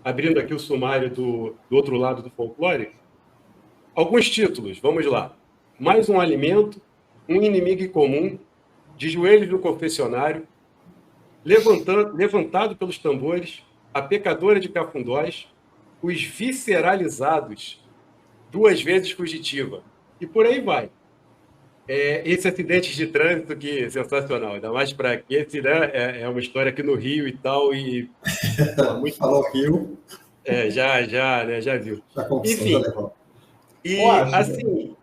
abrindo aqui o sumário do outro lado do folclore, alguns títulos, vamos lá. Mais um alimento, um inimigo em comum, de joelhos no confessionário, levantado pelos tambores, a pecadora de Cafundós, os visceralizados, duas vezes fugitiva. E por aí vai. Esse acidente de trânsito que é sensacional, ainda mais para esse, né? É uma história aqui no Rio e tal, e muito... Falou Rio. Já viu. Já conquistou, Enfim, já levou. e assim...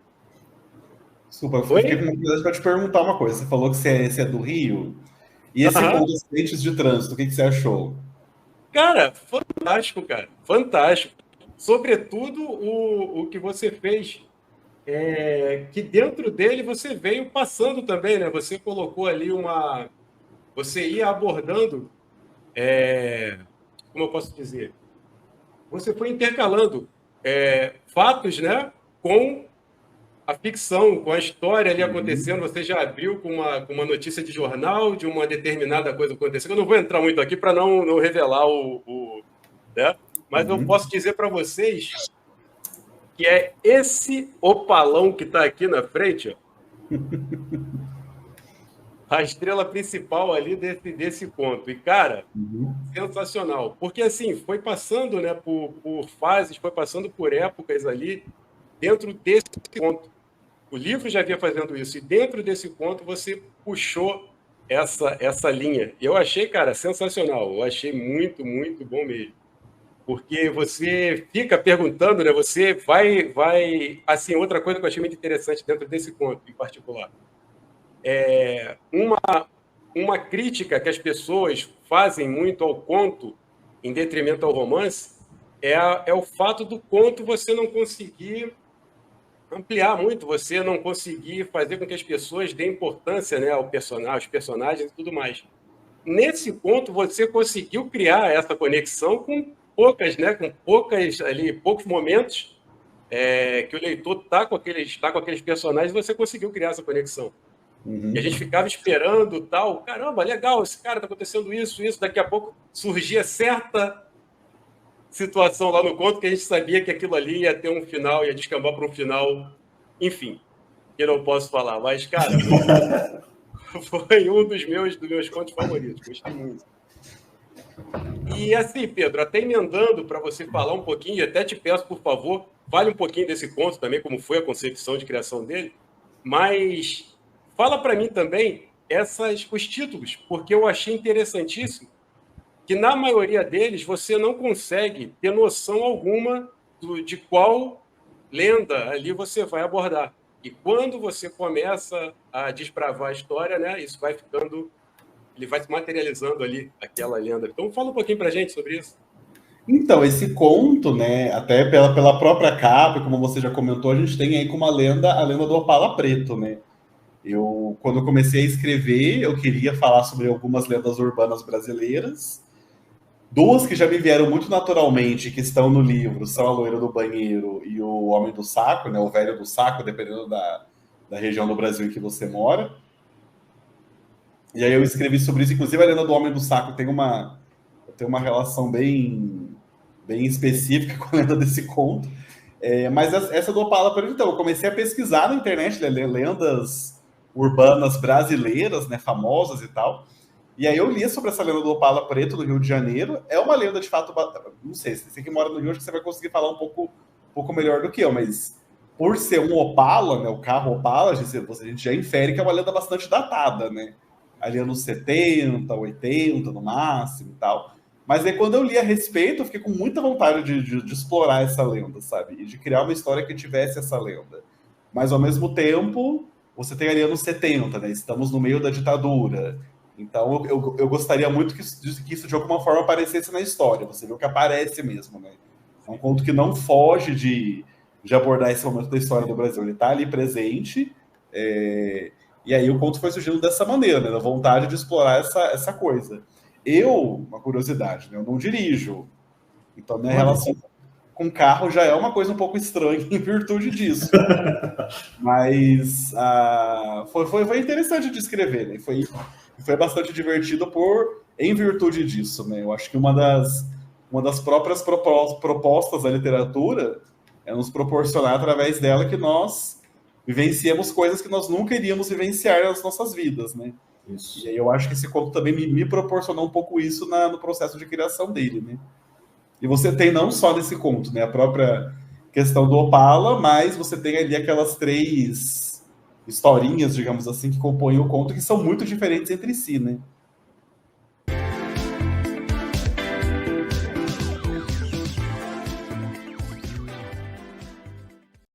Desculpa, eu fiquei com curiosidade para te perguntar uma coisa. Você falou que você é do Rio, e esse ponto de acidentes de trânsito, o que você achou? Cara, fantástico, cara. Fantástico. Sobretudo o que você fez, que dentro dele você veio passando também, né? Você colocou ali você ia abordando, como eu posso dizer? Você foi intercalando fatos, né? Com a ficção, com a história ali acontecendo. Você já abriu com uma notícia de jornal, de uma determinada coisa acontecendo. Eu não vou entrar muito aqui para não revelar né? Mas eu posso dizer para vocês que é esse opalão que está aqui na frente, ó, a estrela principal ali desse conto. E, cara, sensacional. Porque, assim, foi passando, né, por fases, foi passando por épocas ali dentro desse conto. O livro já vinha fazendo isso. E dentro desse conto você puxou essa linha. E eu achei, cara, sensacional. Eu achei muito, muito bom mesmo. Porque você fica perguntando, né? Você vai... Assim, outra coisa que eu achei muito interessante dentro desse conto, em particular. Uma crítica que as pessoas fazem muito ao conto, em detrimento ao romance, é o fato do conto você não conseguir ampliar muito, você não conseguir fazer com que as pessoas deem importância, né, aos personagens e tudo mais. Nesse conto, você conseguiu criar essa conexão com poucos momentos que o leitor está com aqueles personagens, e você conseguiu criar essa conexão. E a gente ficava esperando, tal, caramba, legal, esse cara está acontecendo isso, daqui a pouco surgia certa situação lá no conto que a gente sabia que aquilo ali ia ter um final, ia descambar para um final, enfim, que eu não posso falar, mas, cara, foi um dos meus contos favoritos, gostei muito. E assim, Pedro, até emendando para você falar um pouquinho, e até te peço, por favor, fale um pouquinho desse conto também, como foi a concepção de criação dele, mas fala para mim também os títulos, porque eu achei interessantíssimo que na maioria deles você não consegue ter noção alguma de qual lenda ali você vai abordar. E quando você começa a desbravar a história, né, isso vai ficando... Ele vai se materializando ali, aquela lenda. Então, fala um pouquinho para a gente sobre isso. Então, esse conto, né, até pela própria capa, como você já comentou, a gente tem aí como a lenda do Opala Preto, né? Quando eu comecei a escrever, eu queria falar sobre algumas lendas urbanas brasileiras. Duas que já me vieram muito naturalmente, que estão no livro, são a Loira do Banheiro e o Homem do Saco, né, o Velho do Saco, dependendo da região do Brasil em que você mora. E aí eu escrevi sobre isso, inclusive a lenda do Homem do Saco tem uma relação bem específica com a lenda desse conto. Mas essa do Opala Preto, então, eu comecei a pesquisar na internet, né, lendas urbanas brasileiras, né, famosas e tal. E aí eu li sobre essa lenda do Opala Preto no Rio de Janeiro. É uma lenda, de fato, não sei, se você que mora no Rio, acho que você vai conseguir falar um pouco melhor do que eu, mas por ser um Opala, né, o carro Opala, a gente já infere que é uma lenda bastante datada, né? Ali anos 70, 80 no máximo e tal. Mas aí quando eu li a respeito, eu fiquei com muita vontade de explorar essa lenda, sabe? E de criar uma história que tivesse essa lenda. Mas ao mesmo tempo, você tem ali anos 70, né? Estamos no meio da ditadura. Então eu gostaria muito que isso de alguma forma aparecesse na história. Você viu que aparece mesmo, né? É um conto que não foge de abordar esse momento da história do Brasil. Ele está ali presente. E aí o conto foi surgindo dessa maneira, né? Da vontade de explorar essa coisa. Uma curiosidade, né? Eu não dirijo. Então minha relação com carro já é uma coisa um pouco estranha em virtude disso. Mas foi interessante de escrever, né? Foi bastante divertido em virtude disso, né? Eu acho que uma uma das próprias propostas da literatura é nos proporcionar, através dela, que nós vivenciemos coisas que nós nunca iríamos vivenciar nas nossas vidas, né? Isso. E aí eu acho que esse conto também me proporcionou um pouco isso no processo de criação dele, né? E você tem não só nesse conto, né, a própria questão do Opala, mas você tem ali aquelas 3 historinhas, digamos assim, que compõem o conto, que são muito diferentes entre si, né?